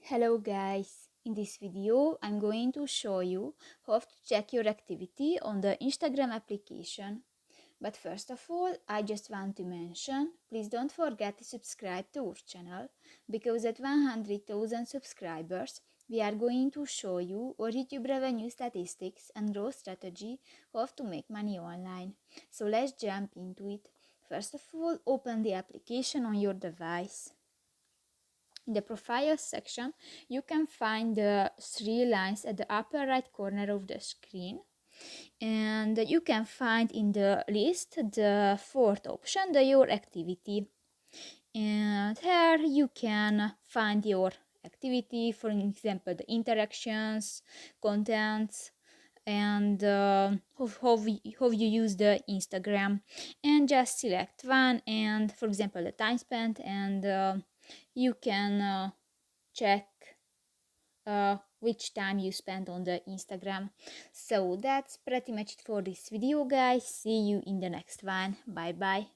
Hello guys, in this video I'm going to show you how to check your activity on the Instagram application. But first of all, I just want to mention, please don't forget to subscribe to our channel, because at 100,000 subscribers we are going to show you our YouTube revenue statistics and growth strategy how to make money online. So let's jump into it. First of all, open the application on your device. In the Profile section, you can find the three lines at the upper right corner of the screen, and you can find in the list the fourth option, the Your Activity. And here you can find your activity, for example, the interactions, contents, and how you use the Instagram. And just select one, and for example the time spent, and you can check which time you spent on the Instagram. So that's pretty much it for this video, guys. See you in the next one. Bye bye.